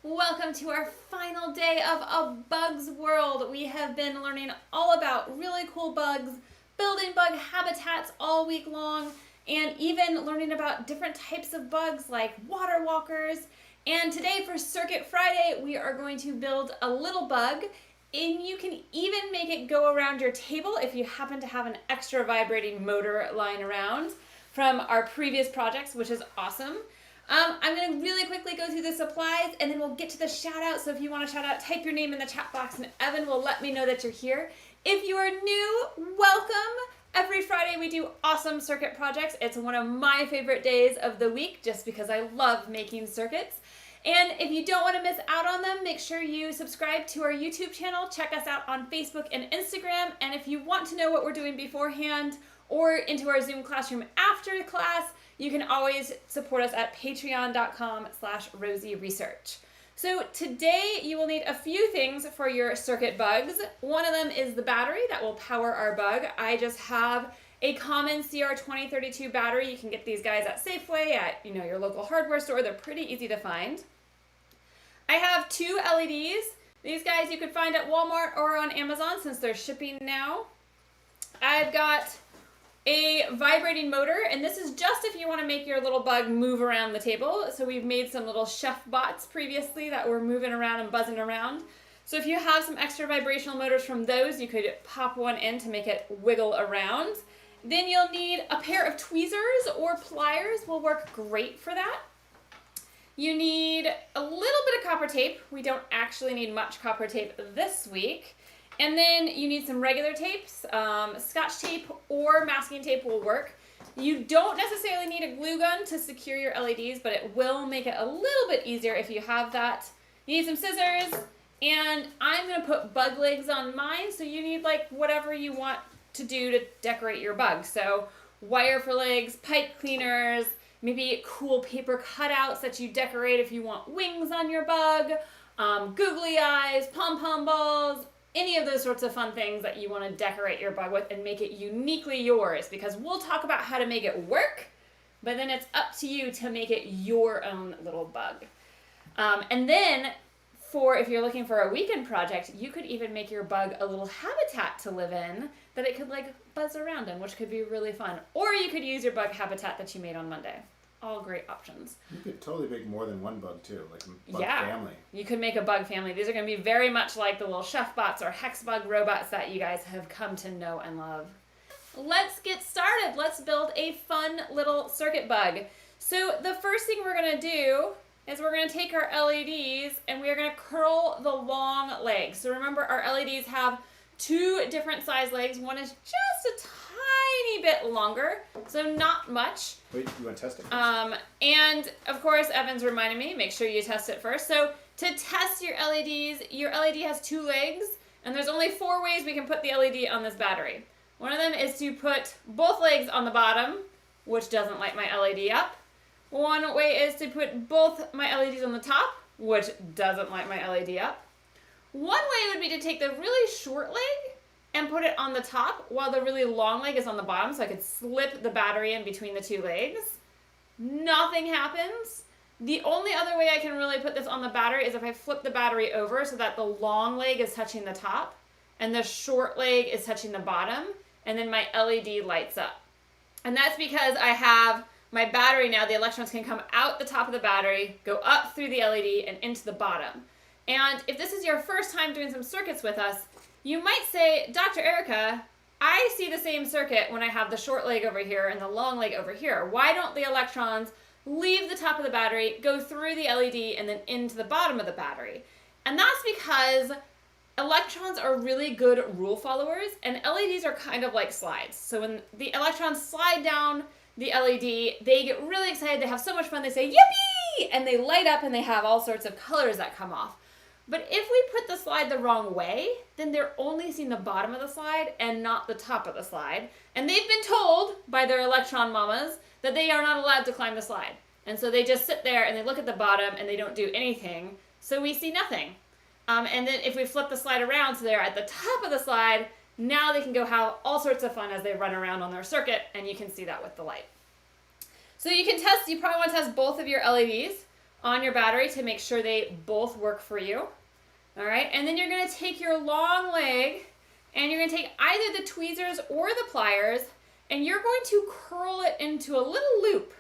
Welcome to our final day of A Bug's World. We have been learning all about really cool bugs, building bug habitats all week long, and even learning about different types of bugs like water walkers. And today for Circuit Friday, we are going to build a little bug, and you can even make it go around your table if you happen to have an extra vibrating motor lying around from our previous projects, which is awesome. I'm going to really quickly go through the supplies and then we'll get to the shout out. So if you want to shout out, type your name in the chat box and Evan will let me know that you're here. If you are new, welcome. Every Friday we do awesome circuit projects. It's one of my favorite days of the week just because I love making circuits. And if you don't want to miss out on them, make sure you subscribe to our YouTube channel. Check us out on Facebook and Instagram. And if you want to know what we're doing beforehand or into our Zoom classroom after class, you can always support us at patreon.com/rosieresearch. So today you will need a few things for your circuit bugs. One of them is the battery that will power our bug. I just have a common CR2032 battery. You can get these guys at Safeway, at your local hardware store. They're pretty easy to find. I have two LEDs. These guys you could find at Walmart or on Amazon since they're shipping now. I've got a vibrating motor, and this is just if you want to make your little bug move around the table. So we've made some little chef bots previously that were moving around and buzzing around. So if you have some extra vibrational motors from those, you could pop one in to make it wiggle around. Then you'll need a pair of tweezers or pliers will work great for that. You need a little bit of copper tape. We don't actually need much copper tape this week. And then you need some regular tapes, Scotch tape or masking tape will work. You don't necessarily need a glue gun to secure your LEDs, but it will make it a little bit easier if you have that. You need some scissors, and I'm going to put bug legs on mine, so you need like whatever you want to do to decorate your bug. So wire for legs, pipe cleaners, maybe cool paper cutouts that you decorate if you want wings on your bug, googly eyes, pom-pom balls, any of those sorts of fun things that you want to decorate your bug with and make it uniquely yours, because we'll talk about how to make it work, but then it's up to you to make it your own little bug. And then if you're looking for a weekend project, you could even make your bug a little habitat to live in that it could like buzz around in, which could be really fun. Or you could use your bug habitat that you made on Monday. All great options. You could totally make more than one bug too, like a bug family. You could make a bug family. These are going to be very much like the little chef bots or hex bug robots that you guys have come to know and love. Let's get started. Let's build a fun little circuit bug. So the first thing we're going to do is we're going to take our LEDs and we are going to curl the long legs. So remember, our LEDs have two different size legs. One is just a tiny bit longer, so not much. Wait, you want to test it first? And of course, Evan's reminding me, make sure you test it first. So to test your LED has two legs, and there's only 4 ways we can put the LED on this battery. One of them is to put both legs on the bottom, which doesn't light my LED up. One way is to put both my LEDs on the top, which doesn't light my LED up. One way would be to take the really short leg and put it on the top while the really long leg is on the bottom, so I could slip the battery in between the two legs. Nothing happens. The only other way I can really put this on the battery is if I flip the battery over so that the long leg is touching the top and the short leg is touching the bottom, and then my LED lights up. And that's because I have my battery now. The electrons can come out the top of the battery, go up through the LED and into the bottom. And if this is your first time doing some circuits with us, you might say, Dr. Erica, I see the same circuit when I have the short leg over here and the long leg over here. Why don't the electrons leave the top of the battery, go through the LED, and then into the bottom of the battery? And that's because electrons are really good rule followers, and LEDs are kind of like slides. So when the electrons slide down the LED, they get really excited, they have so much fun, they say, yippee! And they light up and they have all sorts of colors that come off. But if we put the slide the wrong way, then they're only seeing the bottom of the slide and not the top of the slide. And they've been told by their electron mamas that they are not allowed to climb the slide. And so they just sit there and they look at the bottom and they don't do anything. So we see nothing. And then if we flip the slide around so they're at the top of the slide, now they can go have all sorts of fun as they run around on their circuit, and you can see that with the light. So you probably want to test both of your LEDs. on your battery to make sure they both work for you. All right, and then you're gonna take your long leg and you're gonna take either the tweezers or the pliers and you're going to curl it into a little loop.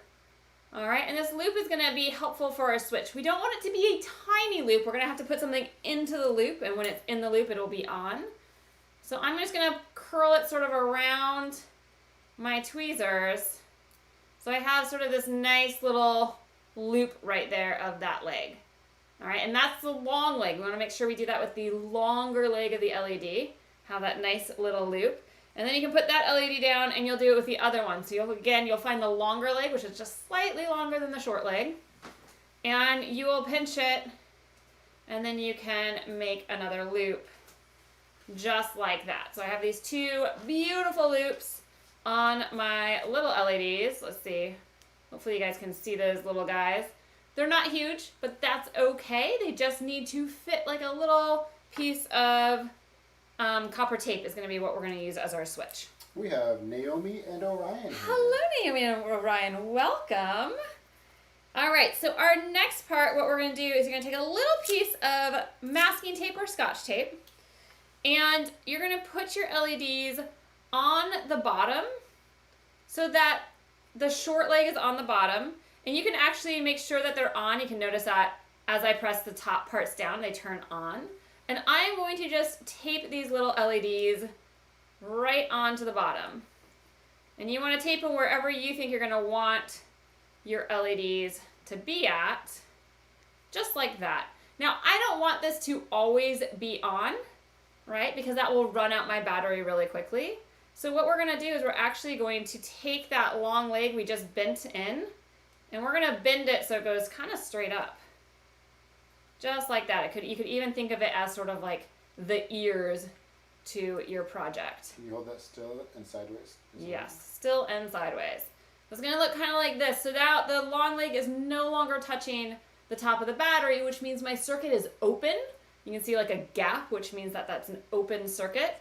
All right, and this loop is gonna be helpful for our switch. We don't want it to be a tiny loop. We're gonna have to put something into the loop, and when it's in the loop, it'll be on. So I'm just gonna curl it sort of around my tweezers. So I have sort of this nice little loop right there of that leg. All right, and that's the long leg. We wanna make sure we do that with the longer leg of the LED. Have that nice little loop. And then you can put that LED down and you'll do it with the other one. So you'll find the longer leg, which is just slightly longer than the short leg. And you will pinch it and then you can make another loop just like that. So I have these two beautiful loops on my little LEDs. Let's see. Hopefully you guys can see those little guys. They're not huge, but that's okay. They just need to fit like a little piece of copper tape is going to be what we're going to use as our switch. We have Naomi and Orion here. Hello, Naomi and Orion. Welcome. All right, so our next part, what we're going to do is you're going to take a little piece of masking tape or scotch tape, and you're going to put your LEDs on the bottom so that the short leg is on the bottom, and you can actually make sure that they're on. You can notice that as I press the top parts down, they turn on. And I'm going to just tape these little LEDs right onto the bottom. And you want to tape them wherever you think you're going to want your LEDs to be at, just like that. Now, I don't want this to always be on, right? Because that will run out my battery really quickly. So what we're going to do is we're actually going to take that long leg we just bent in, and we're going to bend it so it goes kind of straight up. Just like that. You could even think of it as sort of like the ears to your project. Can you hold that still and sideways? Yes, still and sideways. It's going to look kind of like this. So now the long leg is no longer touching the top of the battery, which means my circuit is open. You can see like a gap, which means that that's an open circuit.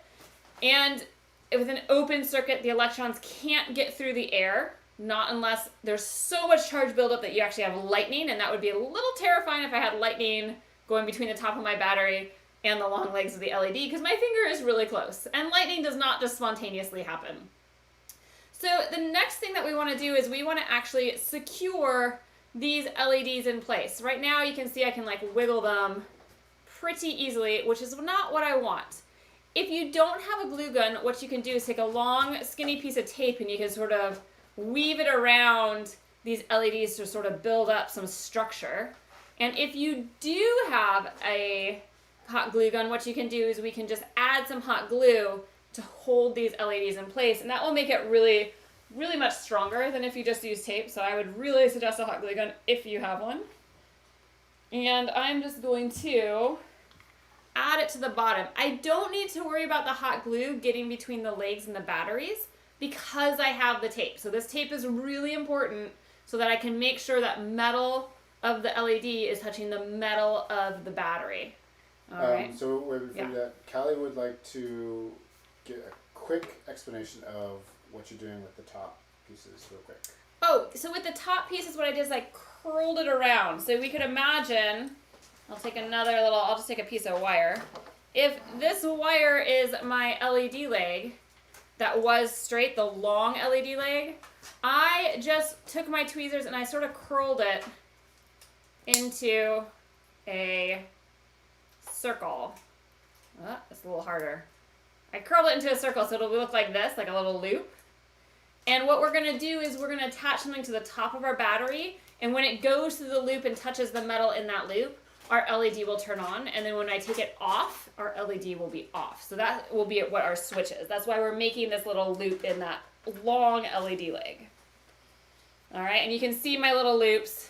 And with an open circuit, the electrons can't get through the air. Not unless there's so much charge buildup that you actually have lightning, and that would be a little terrifying if I had lightning going between the top of my battery and the long legs of the LED, because my finger is really close, and lightning does not just spontaneously happen. So the next thing that we want to do is we want to actually secure these LEDs in place. Right now you can see I can like wiggle them pretty easily, which is not what I want. If you don't have a glue gun, what you can do is take a long skinny piece of tape and you can sort of weave it around these LEDs to sort of build up some structure. And if you do have a hot glue gun, what you can do is we can just add some hot glue to hold these LEDs in place, and that will make it really, really much stronger than if you just use tape. So I would really suggest a hot glue gun if you have one. And I'm just going to add it to the bottom. I don't need to worry about the hot glue getting between the legs and the batteries, because I have the tape. So this tape is really important so that I can make sure that metal of the LED is touching the metal of the battery. All right. So before that, Callie would like to get a quick explanation of what you're doing with the top pieces real quick. Oh, so with the top pieces, what I did is I curled it around. So we could imagine, I'll just take a piece of wire. If this wire is my LED leg, that was straight, the long LED leg, I just took my tweezers and I sort of curled it into a circle. It's a little harder. I curled it into a circle so it'll look like this, like a little loop. And what we're going to do is we're going to attach something to the top of our battery, and when it goes through the loop and touches the metal in that loop, our LED will turn on, and then when I take it off, our LED will be off. So that will be what our switch is. That's why we're making this little loop in that long LED leg. All right, and you can see my little loops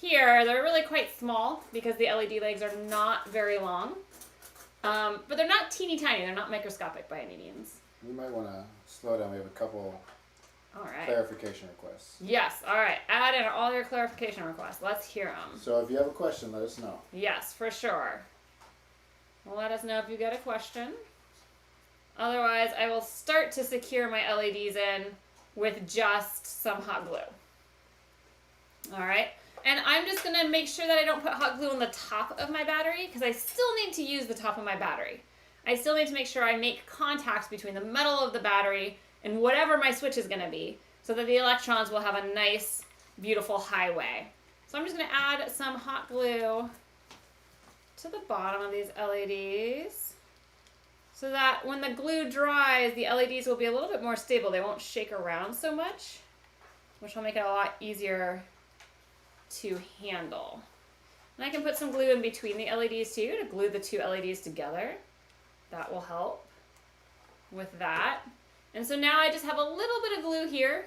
here. They're really quite small because the LED legs are not very long, but they're not teeny tiny. They're not microscopic by any means. You might want to slow down. We have a couple clarification requests. Yes, all right. Add in all your clarification requests. Let's hear them. So if you have a question, let us know. Yes, for sure. Let us know if you get a question. Otherwise, I will start to secure my LEDs in with just some hot glue. All right. And I'm just gonna make sure that I don't put hot glue on the top of my battery because I still need to use the top of my battery. I still need to make sure I make contacts between the metal of the battery and whatever my switch is gonna be so that the electrons will have a nice, beautiful highway. So I'm just gonna add some hot glue to the bottom of these LEDs so that when the glue dries, the LEDs will be a little bit more stable. They won't shake around so much, which will make it a lot easier to handle. And I can put some glue in between the LEDs too to glue the two LEDs together. That will help with that. And so now I just have a little bit of glue here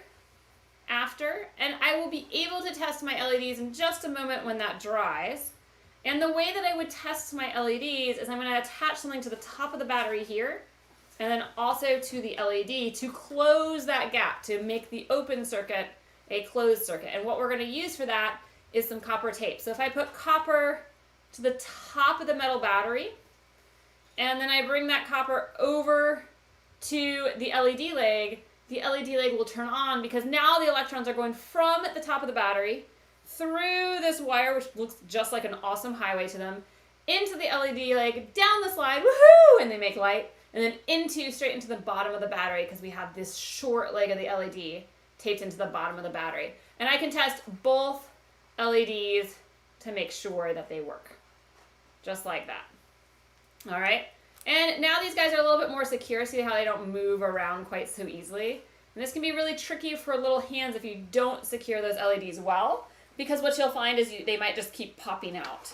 after, and I will be able to test my LEDs in just a moment when that dries. And the way that I would test my LEDs is I'm going to attach something to the top of the battery here and then also to the LED to close that gap, to make the open circuit a closed circuit. And what we're going to use for that is some copper tape. So if I put copper to the top of the metal battery and then I bring that copper over to the LED leg will turn on because now the electrons are going from the top of the battery through this wire, which looks just like an awesome highway to them, into the LED leg, down the slide, woohoo, and they make light, and then straight into the bottom of the battery because we have this short leg of the LED taped into the bottom of the battery. And I can test both LEDs to make sure that they work. Just like that. All right. And now these guys are a little bit more secure. See how they don't move around quite so easily? And this can be really tricky for little hands if you don't secure those LEDs well, because what you'll find is they might just keep popping out.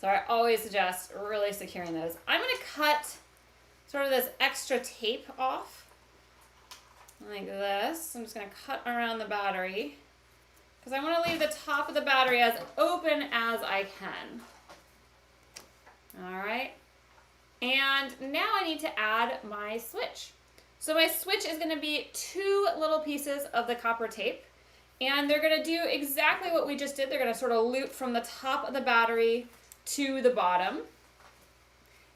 So I always suggest really securing those. I'm going to cut sort of this extra tape off like this. I'm just going to cut around the battery because I want to leave the top of the battery as open as I can. All right. And now I need to add my switch. So my switch is going to be 2 little pieces of the copper tape. And they're going to do exactly what we just did. They're going to sort of loop from the top of the battery to the bottom.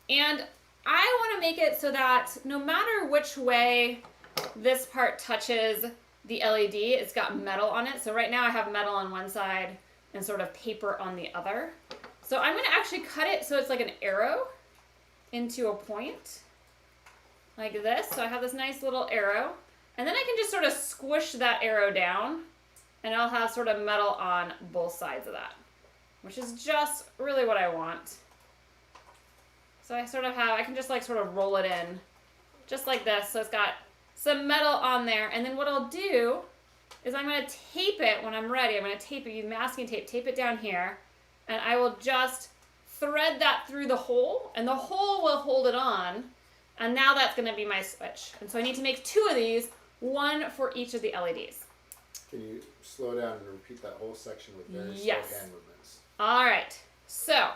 And I want to make it so that no matter which way this part touches the LED, it's got metal on it. So right now I have metal on one side and sort of paper on the other. So I'm going to actually cut it so it's like an arrow into a point like this. So I have this nice little arrow. And then I can just sort of squish that arrow down. And I'll have sort of metal on both sides of that, which is just really what I want. So I can just like sort of roll it in just like this. So it's got some metal on there. And then what I'll do is I'm going to tape it when I'm ready. I'm going to tape it, use masking tape, tape it down here. And I will just thread that through the hole, and the hole will hold it on. And now that's going to be my switch. And so I need to make 2 of these, 1 for each of the LEDs. Can you slow down and repeat that whole section with very slow hand movements? All right. So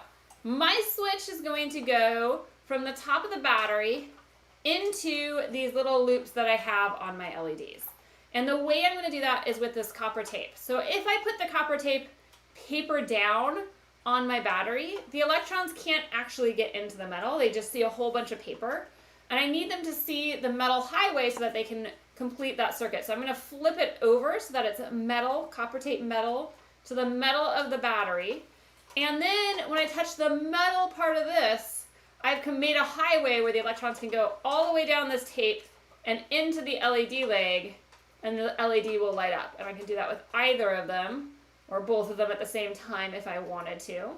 my switch is going to go from the top of the battery into these little loops that I have on my LEDs. And the way I'm going to do that is with this copper tape. So if I put the copper tape paper down on my battery, the electrons can't actually get into the metal. They just see a whole bunch of paper. And I need them to see the metal highway so that they can complete that circuit. So I'm going to flip it over so that it's metal, copper tape metal, to the metal of the battery. And then when I touch the metal part of this, I've made a highway where the electrons can go all the way down this tape and into the LED leg, and the LED will light up. And I can do that with either of them, or both of them at the same time if I wanted to.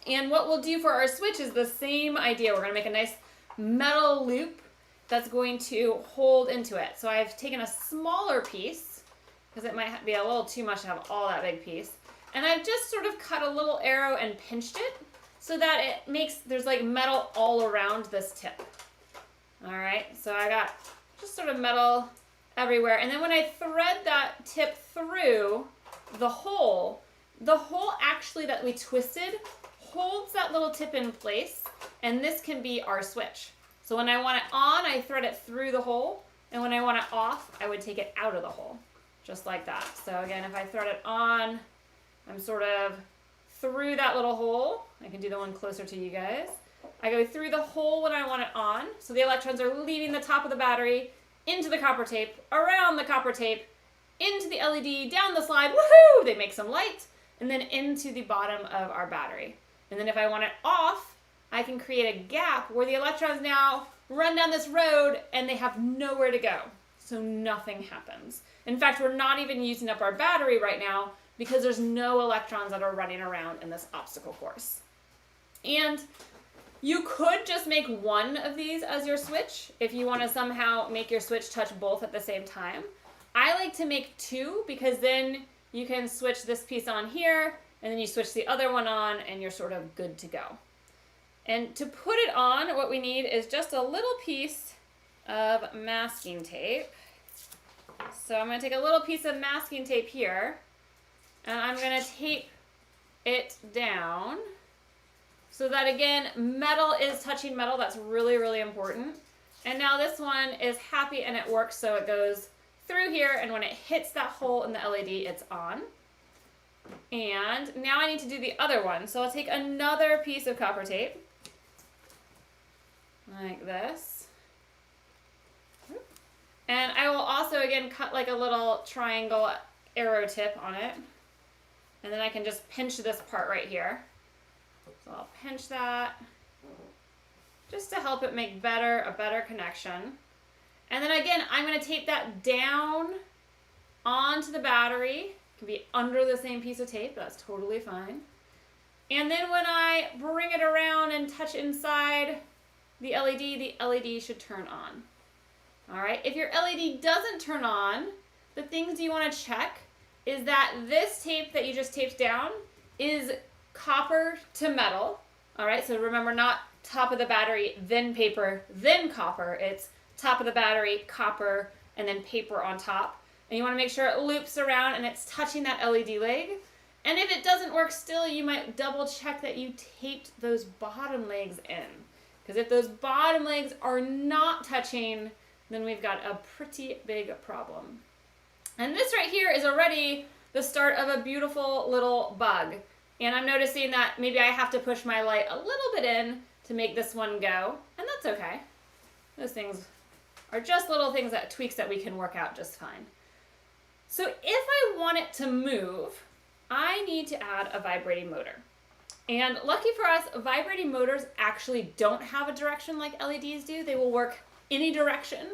And what we'll do for our switch is the same idea. We're going to make a nice metal loop that's going to hold into it. So I've taken a smaller piece, because it might be a little too much to have all that big piece. And I've just sort of cut a little arrow and pinched it so that there's like metal all around this tip. All right, so I got just sort of metal everywhere. And then when I thread that tip through the hole actually that we twisted holds that little tip in place, and this can be our switch. So when I want it on, I thread it through the hole, and when I want it off, I would take it out of the hole, just like that. So again, if I thread it on, I'm sort of through that little hole. I can do the one closer to you guys. I go through the hole when I want it on, so the electrons are leaving the top of the battery, into the copper tape, around the copper tape, into the LED, down the slide, woohoo! They make some light, and then into the bottom of our battery. And then if I want it off, I can create a gap where the electrons now run down this road and they have nowhere to go. So nothing happens. In fact, we're not even using up our battery right now because there's no electrons that are running around in this obstacle course. And you could just make one of these as your switch if you want to somehow make your switch touch both at the same time. I like to make two because then you can switch this piece on here and then you switch the other one on and you're sort of good to go. And to put it on, what we need is just a little piece of masking tape. So I'm going to take a little piece of masking tape here and I'm going to tape it down so that, again, metal is touching metal. That's really, really important. And now this one is happy and it works, so it goes through here, and when it hits that hole in the LED, it's on. And now I need to do the other one. So I'll take another piece of copper tape, like this. And I will also, again, cut like a little triangle arrow tip on it. And then I can just pinch this part right here. So I'll pinch that just to help it make a better connection. And then again, I'm going to tape that down onto the battery. It can be under the same piece of tape. That's totally fine. And then when I bring it around and touch inside the LED should turn on. All right. If your LED doesn't turn on, the things you want to check is that this tape that you just taped down is copper to metal. All right. So remember, not top of the battery, then paper, then copper. It's top of the battery, copper, and then paper on top. And you want to make sure it loops around and it's touching that LED leg. And if it doesn't work still, you might double check that you taped those bottom legs in. Because if those bottom legs are not touching, then we've got a pretty big problem. And this right here is already the start of a beautiful little bug. And I'm noticing that maybe I have to push my light a little bit in to make this one go. And that's okay. Those things are just little things, that tweaks that we can work out just fine. So if I want it to move, I need to add a vibrating motor. And lucky for us, vibrating motors actually don't have a direction like LEDs do. They will work any direction.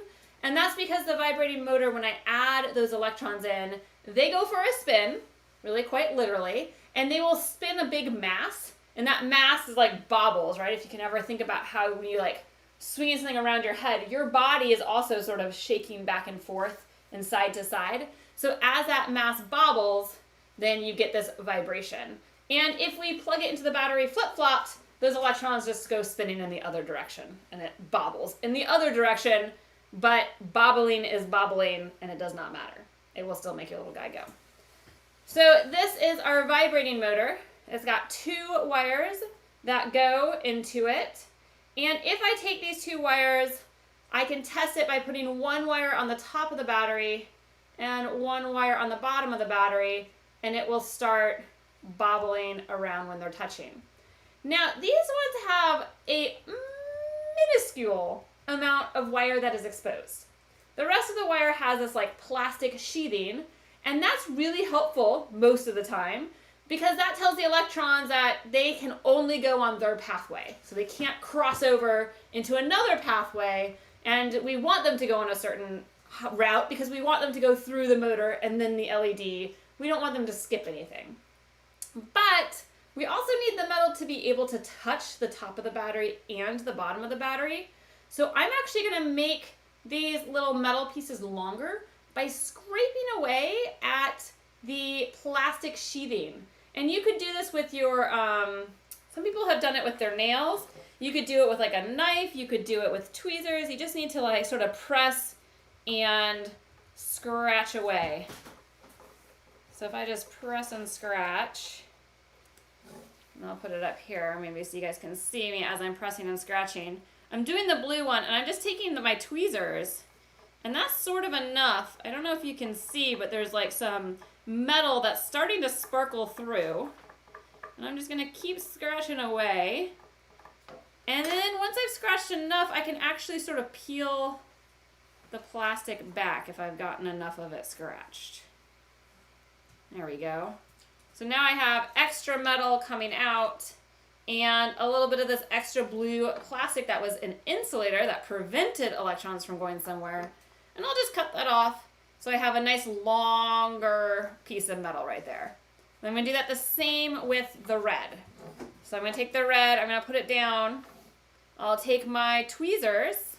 And that's because the vibrating motor, when I add those electrons in, they go for a spin, really quite literally, and they will spin a big mass. And that mass is like bobbles, right? If you can ever think about how when you like swinging something around your head, your body is also sort of shaking back and forth and side to side. So as that mass bobbles, then you get this vibration. And if we plug it into the battery flip-flopped, those electrons just go spinning in the other direction and it bobbles in the other direction, but bobbling is bobbling and it does not matter. It will still make your little guy go. So this is our vibrating motor. It's got 2 wires that go into it. And if I take these 2 wires, I can test it by putting 1 wire on the top of the battery and 1 wire on the bottom of the battery, and it will start bobbling around when they're touching. Now, these ones have a minuscule amount of wire that is exposed. The rest of the wire has this like plastic sheathing, and that's really helpful most of the time, because that tells the electrons that they can only go on their pathway. So they can't cross over into another pathway, and we want them to go on a certain route because we want them to go through the motor and then the LED. We don't want them to skip anything. But we also need the metal to be able to touch the top of the battery and the bottom of the battery. So I'm actually going to make these little metal pieces longer by scraping away at the plastic sheathing. And you could do this with your, some people have done it with their nails. You could do it with like a knife. You could do it with tweezers. You just need to like sort of press and scratch away. So if I just press and scratch, and I'll put it up here, maybe so you guys can see me as I'm pressing and scratching. I'm doing the blue one, and I'm just taking my tweezers, and that's sort of enough. I don't know if you can see, but there's like some metal that's starting to sparkle through. And I'm just going to keep scratching away. And then once I've scratched enough, I can actually sort of peel the plastic back if I've gotten enough of it scratched. There we go. So now I have extra metal coming out and a little bit of this extra blue plastic that was an insulator that prevented electrons from going somewhere. And I'll just cut that off so I have a nice longer piece of metal right there. And I'm going to do that the same with the red. So I'm going to take the red, I'm going to put it down. I'll take my tweezers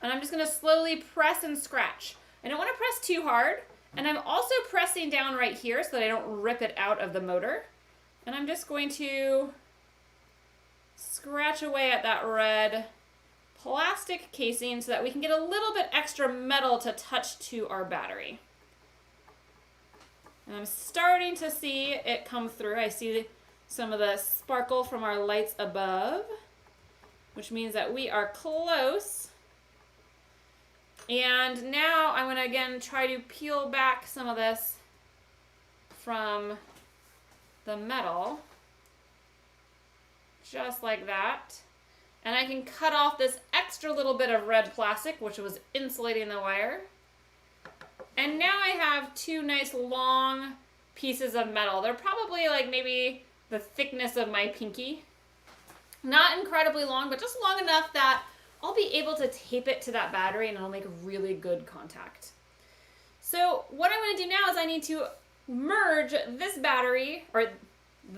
and I'm just going to slowly press and scratch. I don't want to press too hard. And I'm also pressing down right here so that I don't rip it out of the motor. And I'm just going to scratch away at that red plastic casing so that we can get a little bit extra metal to touch to our battery. And I'm starting to see it come through. I see some of the sparkle from our lights above, which means that we are close. And now I'm going to again try to peel back some of this from the metal, just like that. And I can cut off this extra little bit of red plastic, which was insulating the wire. And now I have two nice long pieces of metal. They're probably like maybe the thickness of my pinky. Not incredibly long, but just long enough that I'll be able to tape it to that battery and it'll make really good contact. So what I'm going to do now is I need to merge this battery, or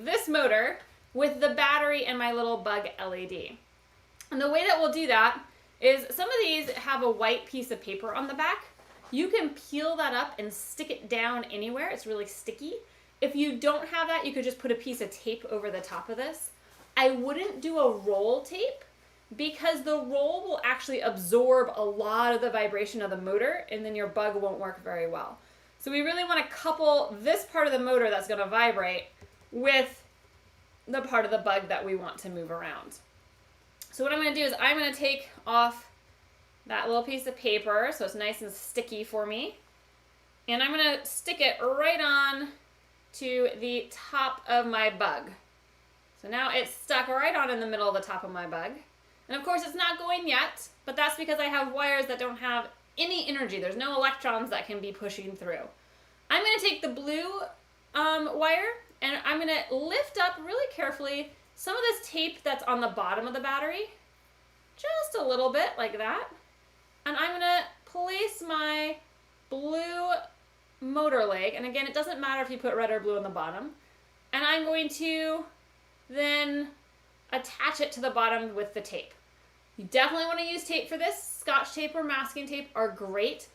this motor, with the battery and my little bug LED. And the way that we'll do that is some of these have a white piece of paper on the back. You can peel that up and stick it down anywhere. It's really sticky. If you don't have that, you could just put a piece of tape over the top of this. I wouldn't do a roll tape because the roll will actually absorb a lot of the vibration of the motor and then your bug won't work very well. So we really want to couple this part of the motor that's going to vibrate with the part of the bug that we want to move around. So what I'm going to do is I'm going to take off that little piece of paper so it's nice and sticky for me. And I'm going to stick it right on to the top of my bug. So now it's stuck right on in the middle of the top of my bug. And of course it's not going yet, but that's because I have wires that don't have any energy. There's no electrons that can be pushing through. I'm going to take the blue wire and I'm going to lift up really carefully some of this tape that's on the bottom of the battery. Just a little bit like that. And I'm going to place my blue motor leg, and again, it doesn't matter if you put red or blue on the bottom, and I'm going to then attach it to the bottom with the tape. You definitely want to use tape for this. Scotch tape or masking tape are great.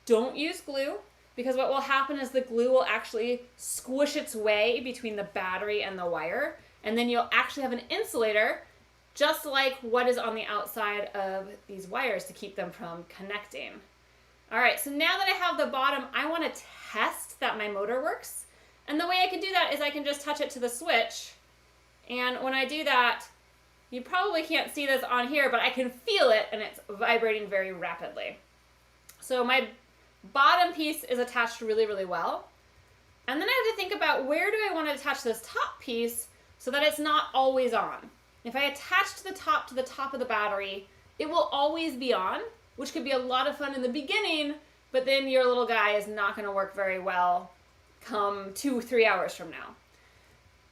Don't use glue, because what will happen is the glue will actually squish its way between the battery and the wire, and then you'll actually have an insulator just like what is on the outside of these wires to keep them from connecting. All right, so now that I have the bottom, I want to test that my motor works. And the way I can do that is I can just touch it to the switch. And when I do that, you probably can't see this on here, but I can feel it and it's vibrating very rapidly. So my bottom piece is attached really, really well. And then I have to think about where do I want to attach this top piece so that it's not always on. If I attach to the top of the battery, it will always be on, which could be a lot of fun in the beginning, but then your little guy is not going to work very well come 2-3 hours from now.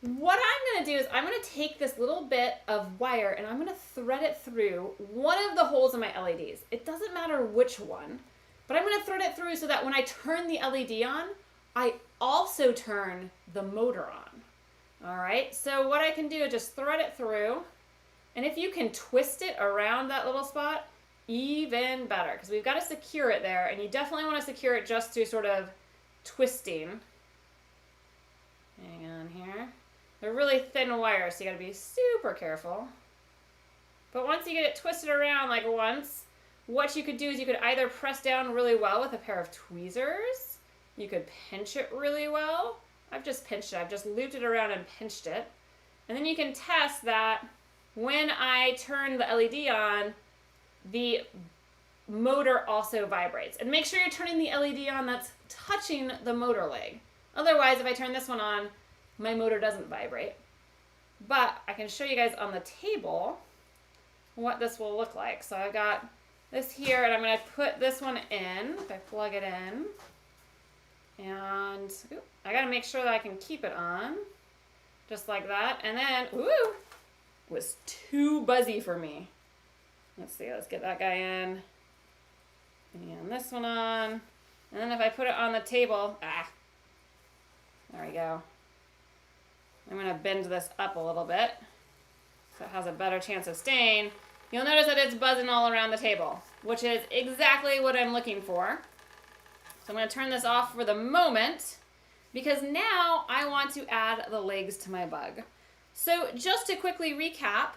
What I'm going to do is I'm going to take this little bit of wire and I'm going to thread it through one of the holes in my LEDs. It doesn't matter which one, but I'm going to thread it through so that when I turn the LED on, I also turn the motor on. All right, so what I can do is just thread it through, and if you can twist it around that little spot, even better, because we've got to secure it there, and you definitely want to secure it just through sort of twisting. Hang on here. They're really thin wires, so you got to be super careful. But once you get it twisted around like once, what you could do is you could either press down really well with a pair of tweezers, you could pinch it really well. I've just pinched it. I've just looped it around and pinched it. And then you can test that when I turn the LED on, the motor also vibrates. And make sure you're turning the LED on that's touching the motor leg. Otherwise, if I turn this one on, my motor doesn't vibrate. But I can show you guys on the table what this will look like. So I've got this here, and I'm going to put this one in. If I plug it in, and I gotta make sure that I can keep it on. Just like that. And then, ooh, it was too buzzy for me. Let's see, let's get that guy in. And this one on. And then if I put it on the table, there we go. I'm gonna bend this up a little bit so it has a better chance of staying. You'll notice that it's buzzing all around the table, which is exactly what I'm looking for. So I'm gonna turn this off for the moment because now I want to add the legs to my bug. So just to quickly recap,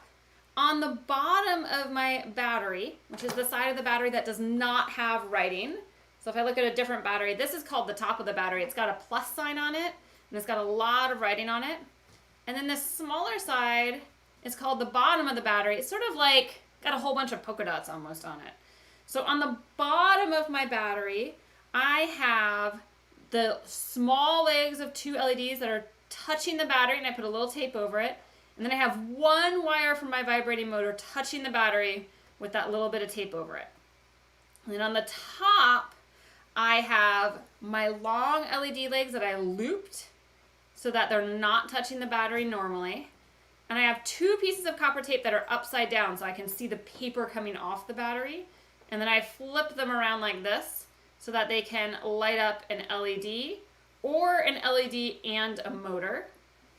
on the bottom of my battery, which is the side of the battery that does not have writing, so if I look at a different battery, this is called the top of the battery. It's got a plus sign on it, and it's got a lot of writing on it. And then the smaller side is called the bottom of the battery. It's sort of like got a whole bunch of polka dots almost on it. So on the bottom of my battery, I have the small legs of 2 LEDs that are touching the battery, and I put a little tape over it. And then I have one wire from my vibrating motor touching the battery with that little bit of tape over it. And then on the top, I have my long LED legs that I looped so that they're not touching the battery normally. And I have 2 pieces of copper tape that are upside down so I can see the paper coming off the battery. And then I flip them around like this so that they can light up an LED or an LED and a motor.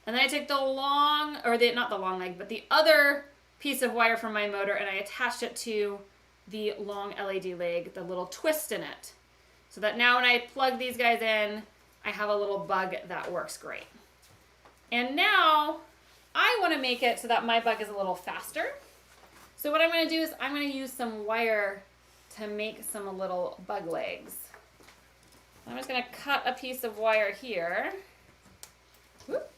And then I take the not the long leg, but the other piece of wire from my motor, and I attached it to the long LED leg, the little twist in it. So that now when I plug these guys in, I have a little bug that works great. And now I want to make it so that my bug is a little faster. So what I'm going to do is I'm going to use some wire to make some little bug legs. I'm just going to cut a piece of wire here. Whoop.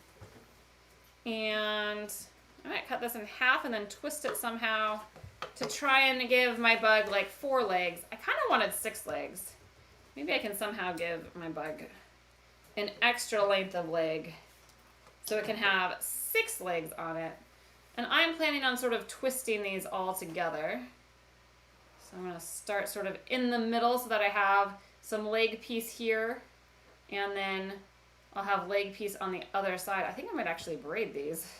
And I might cut this in half and then twist it somehow to try and give my bug like 4 legs. I kind of wanted 6 legs. Maybe I can somehow give my bug an extra length of leg so it can have 6 legs on it. And I'm planning on sort of twisting these all together. So I'm going to start sort of in the middle so that I have some leg piece here, and then I'll have leg piece on the other side. I think I might actually braid these.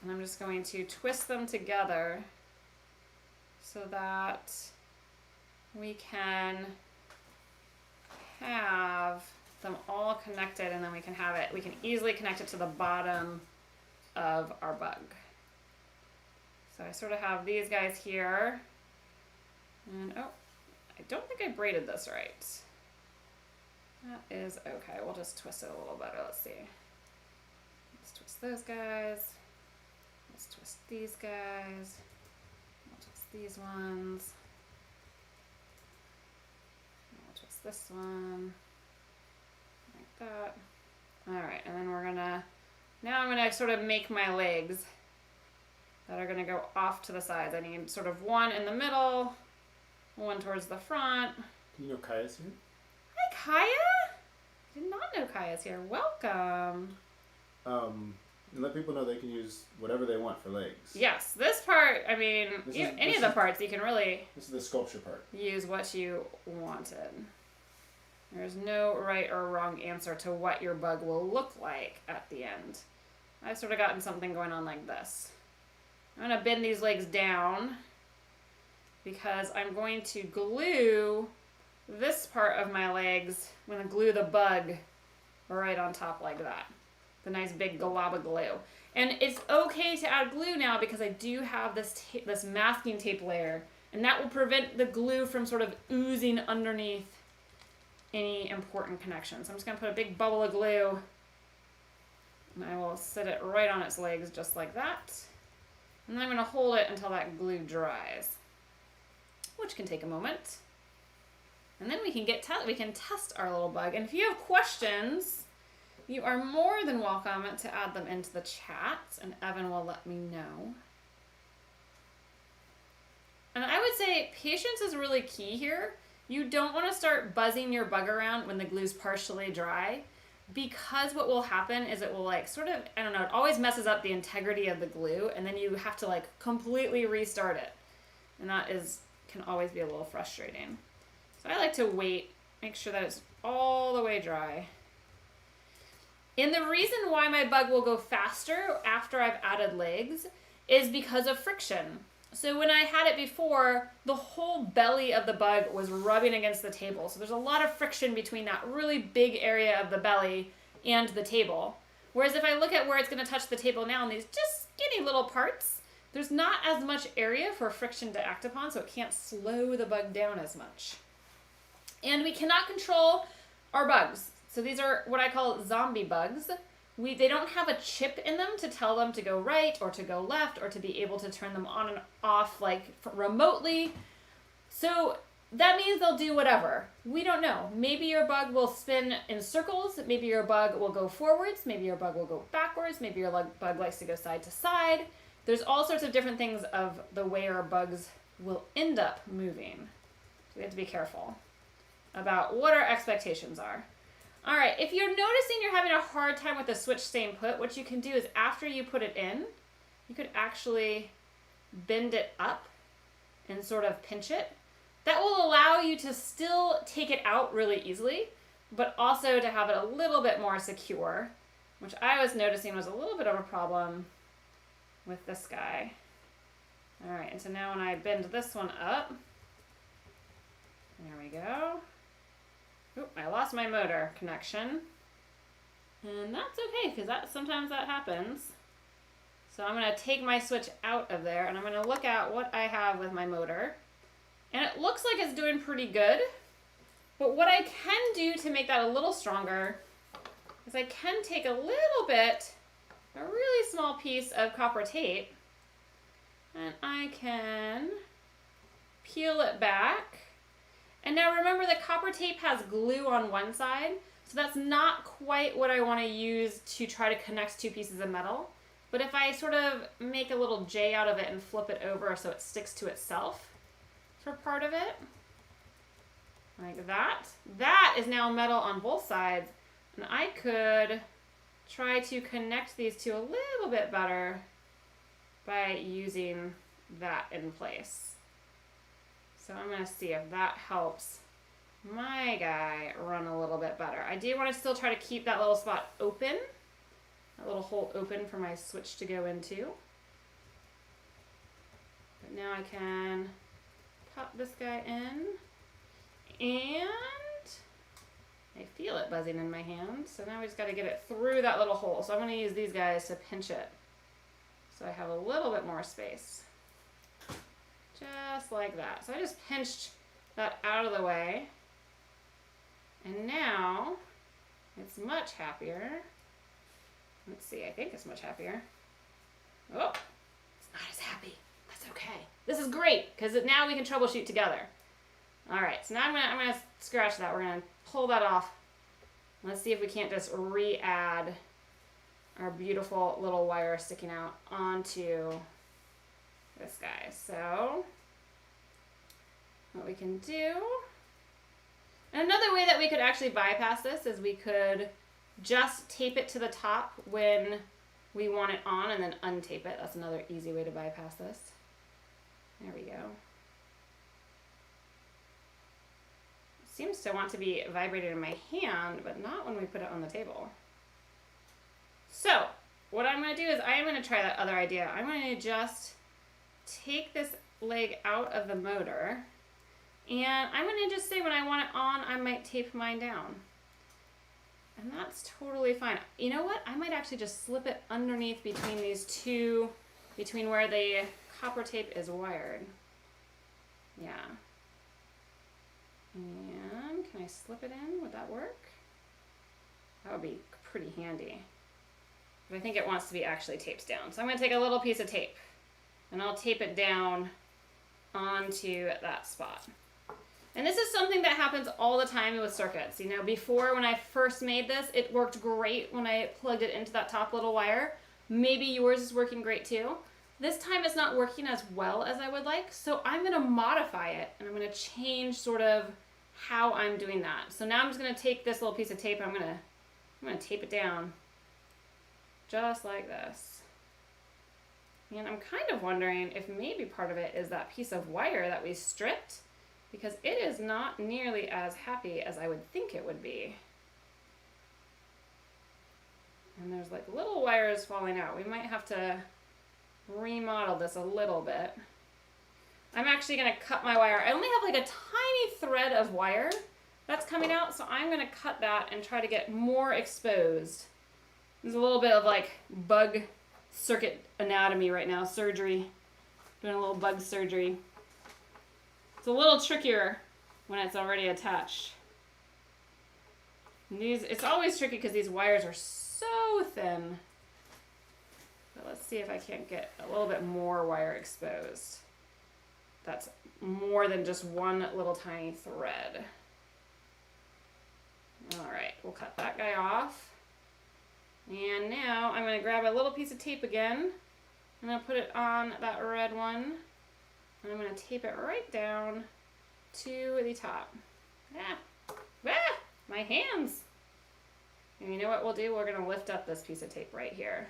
And I'm just going to twist them together so that we can have them all connected, and then we can easily connect it to the bottom of our bug. So I sort of have these guys here. And oh, I don't think I braided this right. That is okay. We'll just twist it a little better. Let's see. Let's twist those guys. Let's twist these guys. We'll twist these ones. We'll twist this one. Like that. Alright, and then now I'm gonna sort of make my legs that are gonna go off to the sides. I need sort of one in the middle, one towards the front. You know Kaya's here? Hi, Kaya. Did not know Kaya's here. Welcome. And let people know they can use whatever they want for legs. Yes, this part, I mean, any of the parts, you can really... This is the sculpture part. Use what you wanted. There's no right or wrong answer to what your bug will look like at the end. I've sort of gotten something going on like this. I'm going to bend these legs down because I'm going to glue this part of my legs. I'm going to glue the bug right on top like that. The nice big glob of glue. And it's okay to add glue now because I do have this masking tape layer, and that will prevent the glue from sort of oozing underneath any important connections. So I'm just going to put a big bubble of glue, and I will set it right on its legs just like that. And then I'm going to hold it until that glue dries, which can take a moment. And then we can test our little bug. And if you have questions, you are more than welcome to add them into the chat, and Evan will let me know. And I would say patience is really key here. You don't want to start buzzing your bug around when the glue's partially dry, because what will happen is it will like sort of, I don't know, it always messes up the integrity of the glue, and then you have to like completely restart it. And that can always be a little frustrating. So I like to wait. make sure that it's all the way dry. And the reason why my bug will go faster after I've added legs is because of friction. So when I had it before, the whole belly of the bug was rubbing against the table. So there's a lot of friction between that really big area of the belly and the table. Whereas if I look at where it's going to touch the table now in these just skinny little parts, there's not as much area for friction to act upon, so it can't slow the bug down as much. And we cannot control our bugs. So these are what I call zombie bugs. They don't have a chip in them to tell them to go right or to go left or to be able to turn them on and off like remotely. So that means they'll do whatever. We don't know. Maybe your bug will spin in circles. Maybe your bug will go forwards. Maybe your bug will go backwards. Maybe your bug likes to go side to side. There's all sorts of different things of the way our bugs will end up moving. So we have to be careful about what our expectations are. All right, if you're noticing you're having a hard time with the switch staying put, what you can do is after you put it in, you could actually bend it up and sort of pinch it. That will allow you to still take it out really easily, but also to have it a little bit more secure, which I was noticing was a little bit of a problem with this guy. All right, and so now when I bend this one up, there we go. Oop, I lost my motor connection. And that's okay, because sometimes that happens. So I'm going to take my switch out of there, and I'm going to look at what I have with my motor. And it looks like it's doing pretty good. But what I can do to make that a little stronger is I can take a little bit, a really small piece of copper tape, and I can peel it back. And now remember, the copper tape has glue on one side, so that's not quite what I want to use to try to connect two pieces of metal. But if I sort of make a little J out of it and flip it over so it sticks to itself for part of it, like that, that is now metal on both sides. And I could try to connect these two a little bit better by using that in place. So I'm going to see if that helps my guy run a little bit better. I do want to still try to keep that little spot open, that little hole open for my switch to go into. But now I can pop this guy in, and I feel it buzzing in my hand. So now we just got to get it through that little hole. So I'm going to use these guys to pinch it so I have a little bit more space. Just like that. So I just pinched that out of the way. And now it's much happier. Let's see, I think it's much happier. Oh, it's not as happy. That's okay. This is great, because now we can troubleshoot together. All right, so now I'm gonna scratch that. We're gonna pull that off. Let's see if we can't just re-add our beautiful little wire sticking out onto this guy. So what we can do, and another way that we could actually bypass this is we could just tape it to the top when we want it on and then untape it. That's another easy way to bypass this. There we go. It seems to want to be vibrating in my hand, but not when we put it on the table. So what I'm going to do is I am going to try that other idea. I'm going to just take this leg out of the motor, and I'm going to just say when I want it on, I might tape mine down. And that's totally fine. You know what? I might actually just slip it underneath between these two, between where the copper tape is wired. Yeah. And can I slip it in? Would that work? That would be pretty handy. But I think it wants to be actually taped down. So I'm going to take a little piece of tape, and I'll tape it down onto that spot. And this is something that happens all the time with circuits. You know, before when I first made this, it worked great when I plugged it into that top little wire. Maybe yours is working great too. This time it's not working as well as I would like, so I'm going to modify it, and I'm going to change sort of how I'm doing that. So now I'm just going to take this little piece of tape, and I'm going to tape it down just like this. And I'm kind of wondering if maybe part of it is that piece of wire that we stripped, because it is not nearly as happy as I would think it would be. And there's like little wires falling out. We might have to remodel this a little bit. I'm actually going to cut my wire. I only have like a tiny thread of wire that's coming out, so I'm going to cut that and try to get more exposed. There's a little bit of like bug circuit anatomy right now, surgery. Doing a little bug surgery. It's a little trickier when it's already attached. And it's always tricky because these wires are so thin. But let's see if I can't get a little bit more wire exposed. That's more than just one little tiny thread. All right, we'll cut that guy off. And now I'm going to grab a little piece of tape again. I'm going to put it on that red one. And I'm going to tape it right down to the top. My hands. And you know what we'll do? We're going to lift up this piece of tape right here.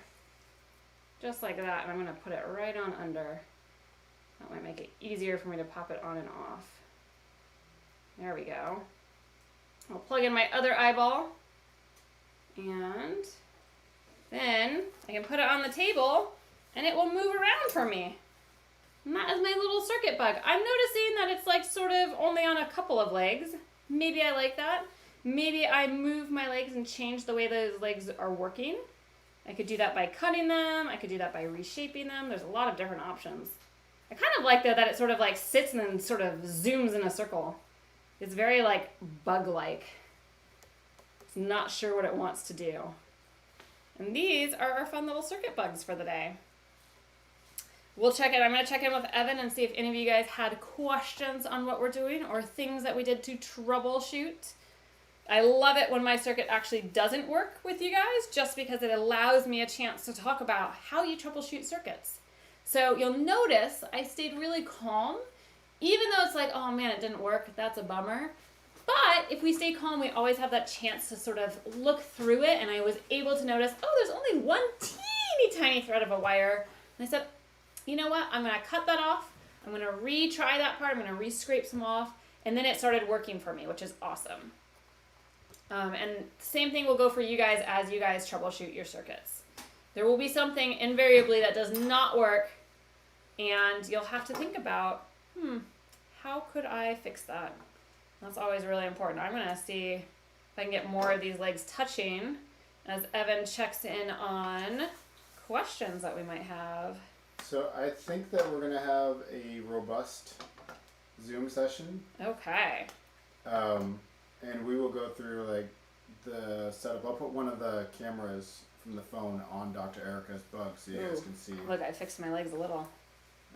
Just like that. And I'm going to put it right on under. That might make it easier for me to pop it on and off. There we go. I'll plug in my other eyeball. And then I can put it on the table and it will move around for me. And that is my little circuit bug. I'm noticing that it's like sort of only on a couple of legs. Maybe I like that. Maybe I move my legs and change the way those legs are working. I could do that by cutting them. I could do that by reshaping them. There's a lot of different options. I kind of like that it sort of like sits and then sort of zooms in a circle. It's very like bug-like. It's not sure what it wants to do. And these are our fun little circuit bugs for the day. We'll check it. I'm going to check in with Evan and see if any of you guys had questions on what we're doing or things that we did to troubleshoot. I love it when my circuit actually doesn't work with you guys, just because it allows me a chance to talk about how you troubleshoot circuits. So you'll notice I stayed really calm, even though it's like, oh man, it didn't work. That's a bummer. But if we stay calm, we always have that chance to sort of look through it. And I was able to notice, oh, there's only one teeny tiny thread of a wire. And I said, you know what? I'm going to cut that off. I'm going to retry that part. I'm going to re-scrape some off. And then it started working for me, which is awesome. And same thing will go for you guys as you guys troubleshoot your circuits. There will be something invariably that does not work, and you'll have to think about, how could I fix that? That's always really important. I'm going to see if I can get more of these legs touching as Evan checks in on questions that we might have. So I think that we're going to have a robust Zoom session. Okay. And we will go through like the setup. I'll put one of the cameras from the phone on Dr. Erica's bug so you guys can see. Look, I fixed my legs a little.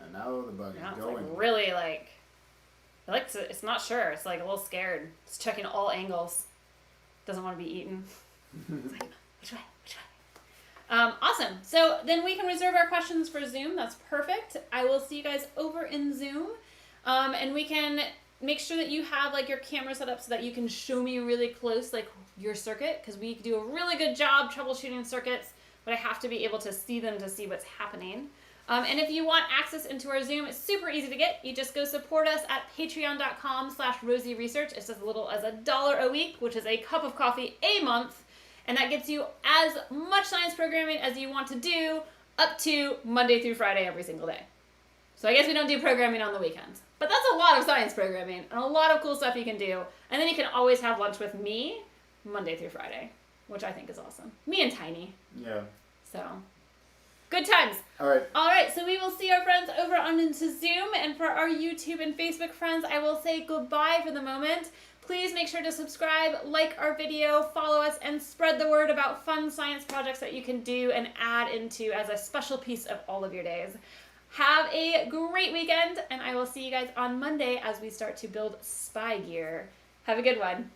And now the bug is going. It's like really like, it likes to, it's not sure. It's like a little scared. It's checking all angles. Doesn't want to be eaten. It's like, which way? Which way? Awesome. So then we can reserve our questions for Zoom. That's perfect. I will see you guys over in Zoom. And we can make sure that you have like your camera set up so that you can show me really close like your circuit, because we do a really good job troubleshooting circuits, but I have to be able to see them to see what's happening. And if you want access into our Zoom, it's super easy to get. You just go support us at patreon.com/RosieResearch. It's as little as $1 a week, which is a cup of coffee a month. And that gets you as much science programming as you want to do up to Monday through Friday every single day. So I guess we don't do programming on the weekends. But that's a lot of science programming and a lot of cool stuff you can do. And then you can always have lunch with me Monday through Friday, which I think is awesome. Me and Tiny. Yeah. So, good times. All right. All right, so we will see our friends over on into Zoom. And for our YouTube and Facebook friends, I will say goodbye for the moment. Please make sure to subscribe, like our video, follow us, and spread the word about fun science projects that you can do and add into as a special piece of all of your days. Have a great weekend, and I will see you guys on Monday as we start to build spy gear. Have a good one.